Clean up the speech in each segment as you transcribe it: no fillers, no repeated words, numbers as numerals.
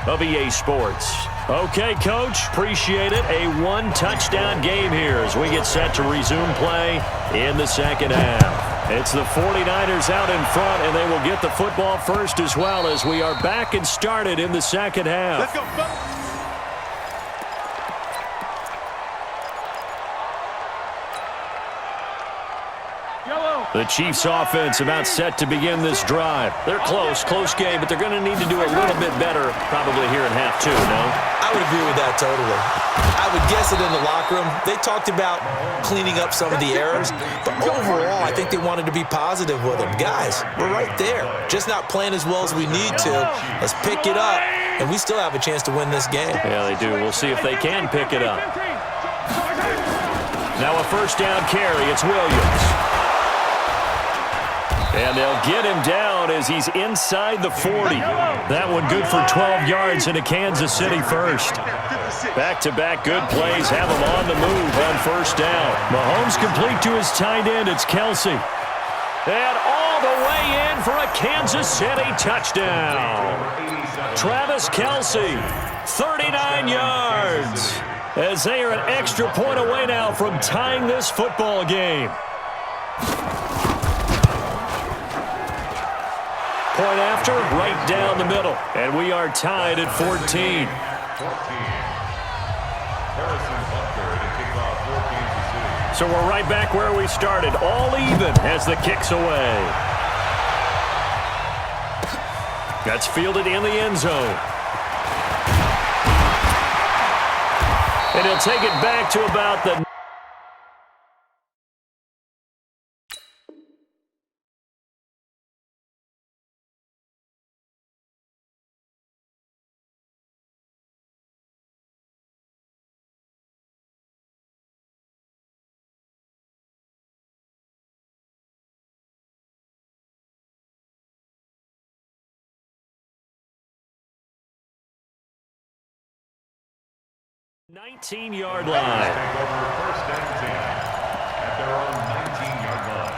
of EA Sports. Okay, Coach, appreciate it. A one-touchdown game here as we get set to resume play in the second half. It's the 49ers out in front, and they will get the football first as well as we are back and started in the second half. Let's go. The Chiefs offense about set to begin this drive. They're close game, but they're going to need to do a little bit better probably here in half two, no? I would agree with that totally. I would guess it in the locker room. They talked about cleaning up some of the errors, but overall, I think they wanted to be positive with them. Guys, we're right there. Just not playing as well as we need to. Let's pick it up, and we still have a chance to win this game. Yeah, they do. We'll see if they can pick it up. Now a first down carry. It's Williams. And they'll get him down as he's inside the 40. That one good for 12 yards into Kansas City first. Back-to-back good plays have him on the move on first down. Mahomes complete to his tight end. It's Kelsey. And all the way in for a Kansas City touchdown. Travis Kelsey, 39 yards. As they are an extra point away now from tying this football game. Point after, right down the middle. And we are tied at 14. So we're right back where we started. All even as the kick's away. That's fielded in the end zone. And he'll take it back to about the... ...19-yard line. First and 10 at their own 19-yard line.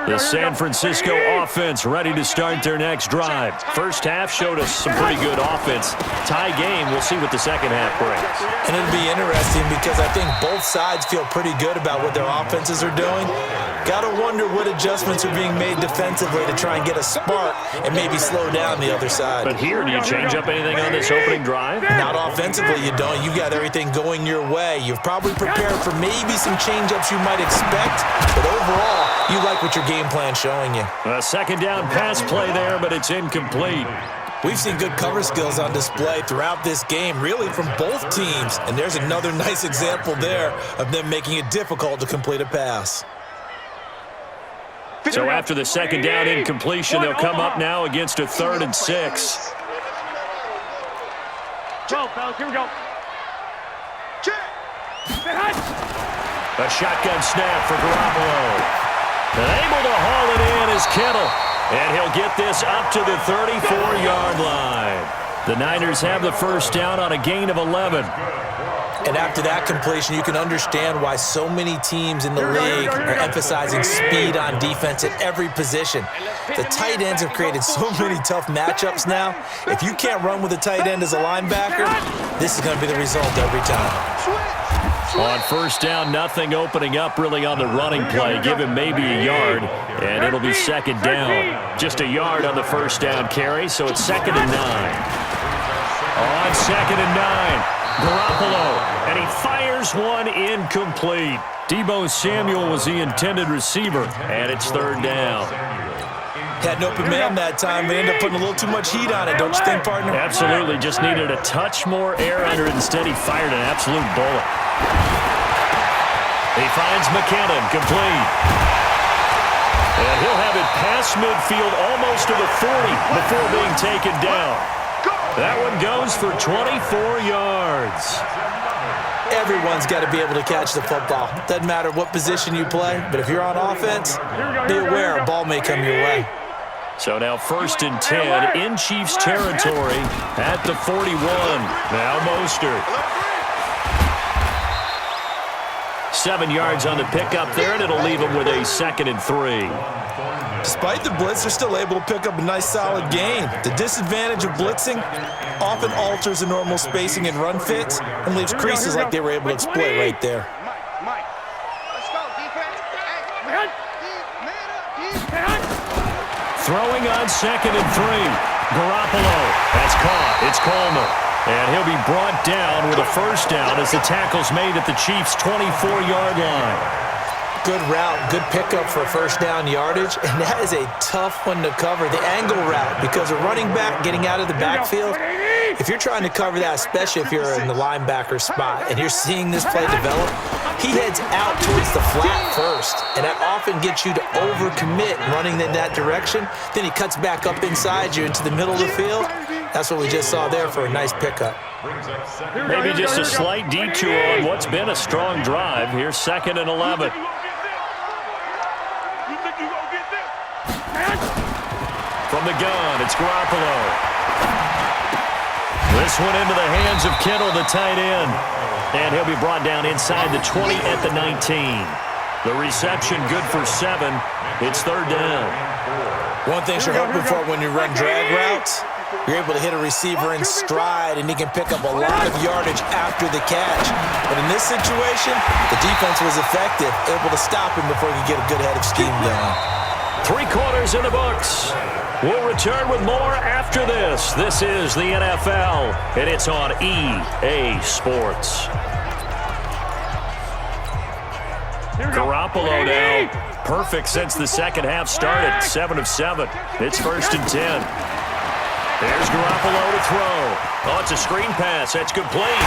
The San Francisco offense ready to start their next drive. First half showed us some pretty good offense. Tie game, we'll see what the second half brings. And it'll be interesting because I think both sides feel pretty good about what their offenses are doing. Got to wonder what adjustments are being made defensively to try and get a spark and maybe slow down the other side. But here, do you change up anything on this opening drive? Not offensively, you don't. You've got everything going your way. You've probably prepared for maybe some change-ups you might expect, but overall, you like what your game plan's showing you. A second down pass play there, but it's incomplete. We've seen good cover skills on display throughout this game, really from both teams, and there's another nice example there of them making it difficult to complete a pass. So after the second down incompletion, they'll come up now against a 3rd and 6. Go, fellas, here we go. A shotgun snap for Garoppolo. And able to haul it in is Kittle. And he'll get this up to the 34-yard line. The Niners have the first down on a gain of 11. And after that completion, you can understand why so many teams in the league are emphasizing speed on defense at every position. The tight ends have created so many tough matchups now. If you can't run with a tight end as a linebacker, this is going to be the result every time. On first down, nothing opening up really on the running play. Give him maybe a yard, and it'll be second down. Just a yard on the first down carry, so it's 2nd and 9. On 2nd and 9. Garoppolo, and he fires one incomplete. Deebo Samuel was the intended receiver, and it's 3rd down. Had an open man that time. They ended up putting a little too much heat on it, don't you think, partner? Absolutely. Just needed a touch more air under it. Instead, he fired an absolute bullet. He finds McKinnon, complete. And he'll have it past midfield almost to the 40 before being taken down. That one goes for 24 yards. Everyone's got to be able to catch the football. Doesn't matter what position you play, but if you're on offense, be aware a ball may come your way. So now 1st and 10 in Chiefs territory at the 41. Now Mostert. 7 yards on the pickup there, and it'll leave him with a 2nd and 3. Despite the blitz, they're still able to pick up a nice solid gain. The disadvantage of blitzing often alters the normal spacing and run fits and leaves creases like they were able to exploit right there. Throwing on 2nd and 3. Garoppolo. That's caught. It's Coleman. And he'll be brought down with a first down as the tackle's made at the Chiefs' 24-yard line. Good route, good pickup for first down yardage, and that is a tough one to cover, the angle route, because a running back getting out of the backfield, if you're trying to cover that, especially if you're in the linebacker spot and you're seeing this play develop, he heads out towards the flat first, and that often gets you to overcommit running in that direction. Then he cuts back up inside you into the middle of the field. That's what we just saw there for a nice pickup. Maybe just a slight detour on what's been a strong drive. Here's 2nd and 11. From the gun, it's Garoppolo. This one into the hands of Kittle, the tight end. And he'll be brought down inside the 20 at the 19. The reception good for 7. It's 3rd down. One thing you're hoping for when you run drag routes, you're able to hit a receiver in stride, and he can pick up a lot of yardage after the catch. But in this situation, the defense was effective, able to stop him before he could get a good head of steam going. 3 quarters in the books. We'll return with more after this. This is the NFL, and it's on EA Sports. Garoppolo now, perfect since the second half started. 7 of 7. It's 1st and 10. There's Garoppolo to throw. Oh, it's a screen pass. That's complete.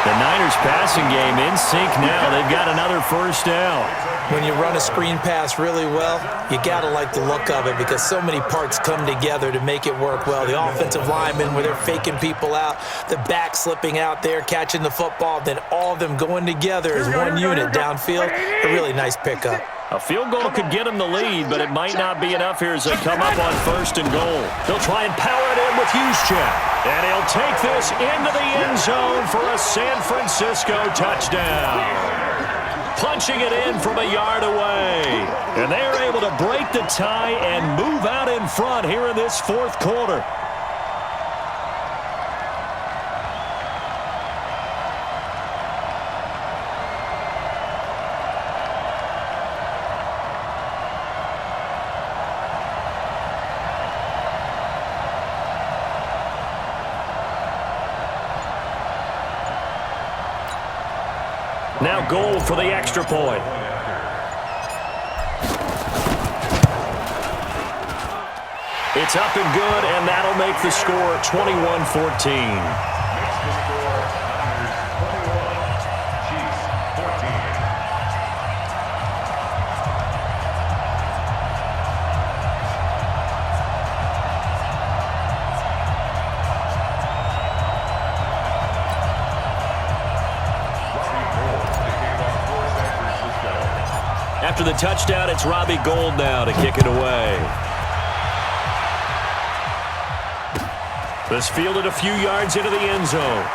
The Niners passing game in sync now. They've got another first down. When you run a screen pass really well, you got to like the look of it because so many parts come together to make it work well. The offensive linemen, where they're faking people out, the back slipping out there, catching the football, then all of them going together as one unit downfield. A really nice pickup. A field goal could get him the lead, but it might not be enough here as they come up on 1st and goal. They'll try and power it in with Juszczyk. And he'll take this into the end zone for a San Francisco touchdown. Punching it in from a yard away. And they are able to break the tie and move out in front here in this 4th quarter. Now goal for the extra point. It's up and good, and that'll make the score 21-14. After the touchdown, it's Robbie Gould now to kick it away. This fielded a few yards into the end zone.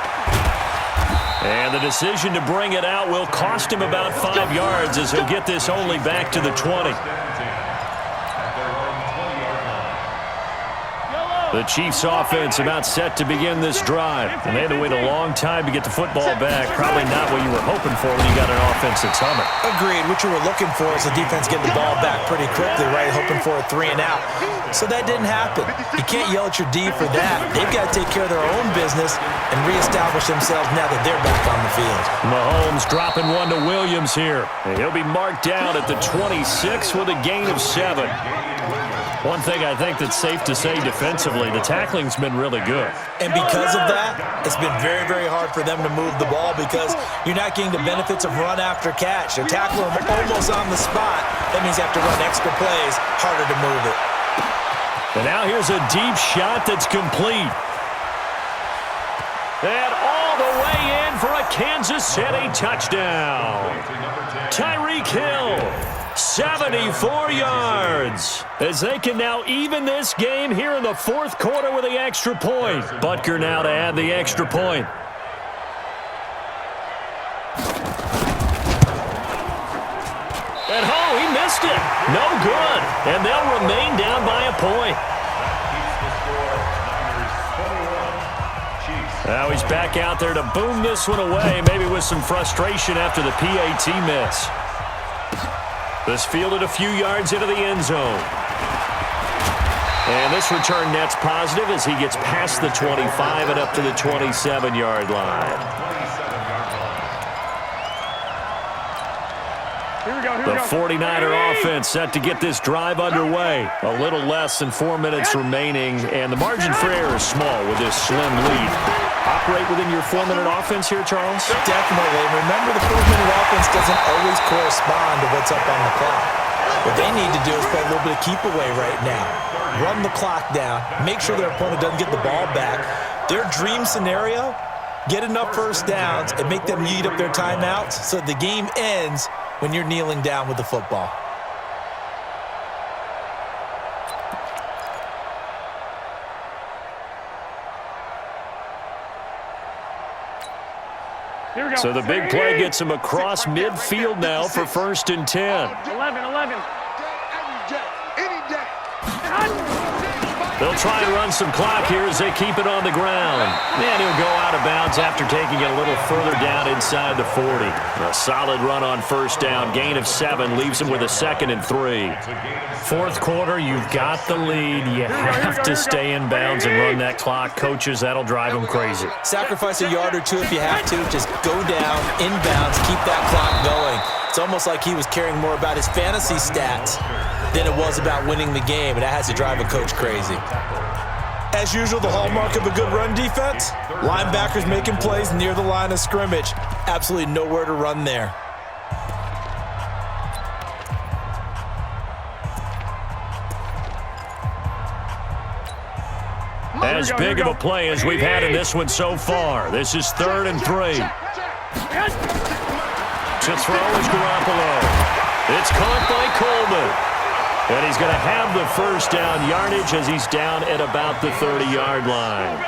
And the decision to bring it out will cost him about 5 yards as he'll get this only back to the 20. The Chiefs offense about set to begin this drive. And they had to wait a long time to get the football back. Probably not what you were hoping for when you got an offense that's humming. Agreed. What you were looking for is the defense getting the ball back pretty quickly, right? Hoping for a 3 and out. So that didn't happen. You can't yell at your D for that. They've got to take care of their own business and reestablish themselves now that they're back on the field. Mahomes dropping one to Williams here. And he'll be marked down at the 26 with a gain of 7. One thing I think that's safe to say defensively, the tackling's been really good. And because of that, it's been very, very hard for them to move the ball because you're not getting the benefits of run after catch. They're tackling them almost on the spot. That means you have to run extra plays, harder to move it. And now here's a deep shot that's complete. And all the way in for a Kansas City touchdown. Tyreek Hill. 74 yards as they can now even this game here in the 4th quarter with the extra point. Butker now to add the extra point. No good, and they'll remain down by a point. Now he's back out there to boom this one away, maybe with some frustration after the PAT miss. This fielded a few yards into the end zone. And this return net's positive as he gets past the 25 and up to the 27-yard line. The 49er offense set to get this drive underway. A little less than 4 minutes remaining, and the margin for error is small with this slim lead. Operate within your 4-minute offense here, Charles? Definitely. Remember, the 4-minute offense doesn't always correspond to what's up on the clock. What they need to do is play a little bit of keep away right now. Run the clock down. Make sure their opponent doesn't get the ball back. Their dream scenario, get enough first downs and make them eat up their timeouts so the game ends when you're kneeling down with the football. So the big play gets him across midfield now for 1st and 10. 11. They'll try and run some clock here as they keep it on the ground. And he'll go out of bounds after taking it a little further down inside the 40. A solid run on 1st down. Gain of 7 leaves him with a 2nd and 3. 4th quarter, you've got the lead. You have to stay in bounds and run that clock. Coaches, that'll drive them crazy. Sacrifice a yard or two if you have to. Just go down, in bounds, keep that clock going. It's almost like he was caring more about his fantasy stats than it was about winning the game, and that has to drive a coach crazy. As usual, the hallmark of a good run defense, linebackers making plays near the line of scrimmage. Absolutely nowhere to run there. As big of a play as we've had in this one so far. This is 3rd and 3. To throw is Garoppolo. It's caught by Coleman. And he's going to have the 1st down yardage as he's down at about the 30-yard line.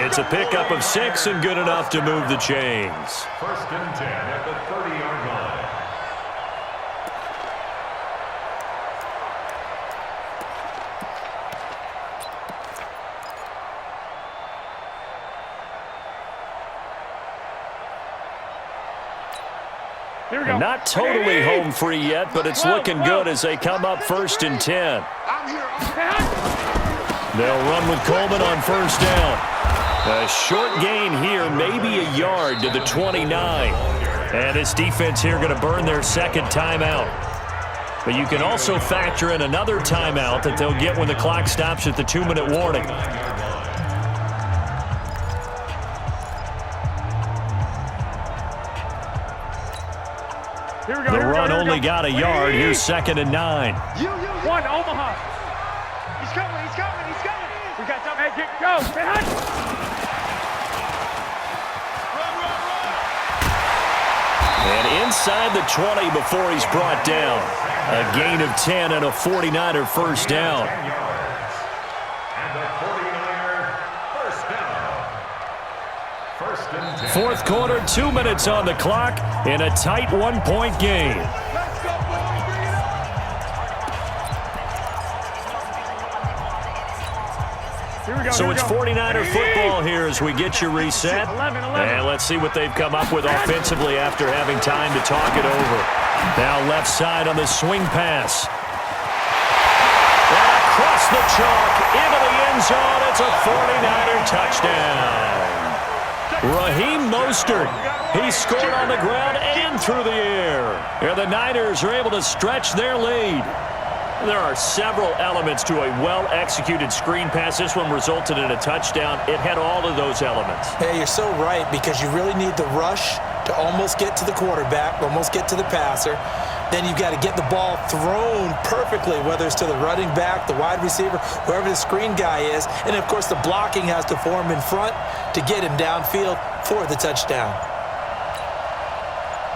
It's a pickup of 6 and good enough to move the chains. 1st and 10 at the 30-yard line. And not totally home free yet, but it's looking good as they come up 1st and 10. They'll run with Coleman on 1st down. A short gain here, maybe a yard to the 29. And this defense here going to burn their 2nd timeout. But you can also factor in another timeout that they'll get when the clock stops at the 2-minute warning. The run only got a yard. Here's 2nd and 9. One, Omaha. He's coming. We got something. Hey, go. And inside the 20 before he's brought down. A gain of 10 and a 49er 1st down. And the 49er 1st down. 1st and 10. 4th quarter, 2 minutes on the clock in a tight 1-point game. So it's 49er football here as we get you reset. And let's see what they've come up with offensively after having time to talk it over. Now left side on the swing pass. And across the chalk into the end zone. It's a 49er touchdown. Raheem Mostert. He scored on the ground and through the air. And the Niners are able to stretch their lead. There are several elements to a well-executed screen pass. This one resulted in a touchdown. It had all of those elements. Hey, you're so right, because you really need the rush to almost get to the quarterback, almost get to the passer. Then you've got to get the ball thrown perfectly, whether it's to the running back, the wide receiver, whoever the screen guy is. And, of course, the blocking has to form in front to get him downfield for the touchdown.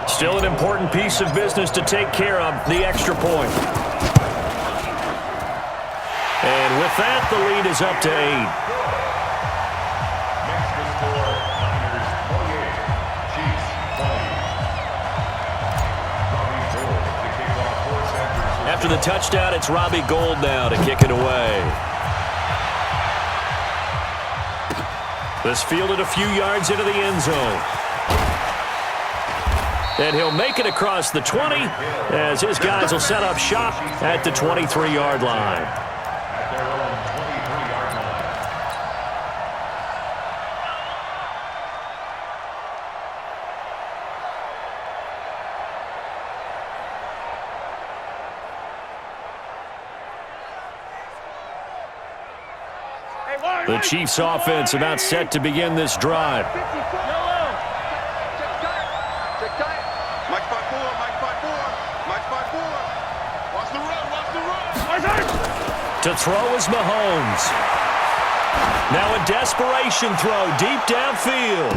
Still an important piece of business to take care of, the extra point. And with that, the lead is up to 8. Makes the score Niners 28, Chiefs 20. Bobby Ford to kick off for San Francisco. after the touchdown, it's Robbie Gould now to kick it away. This fielded a few yards into the end zone. And he'll make it across the 20 as his guys will set up shop at the 23-yard line. At their own 23-yard line. The Chiefs offense about set to begin this drive. To throw is Mahomes. Now a desperation throw deep downfield.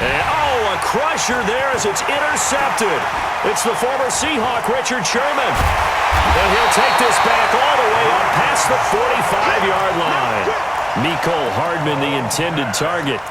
And, a crusher there as it's intercepted. It's the former Seahawk, Richard Sherman. And he'll take this back all the way up past the 45-yard line. Mecole Hardman, the intended target.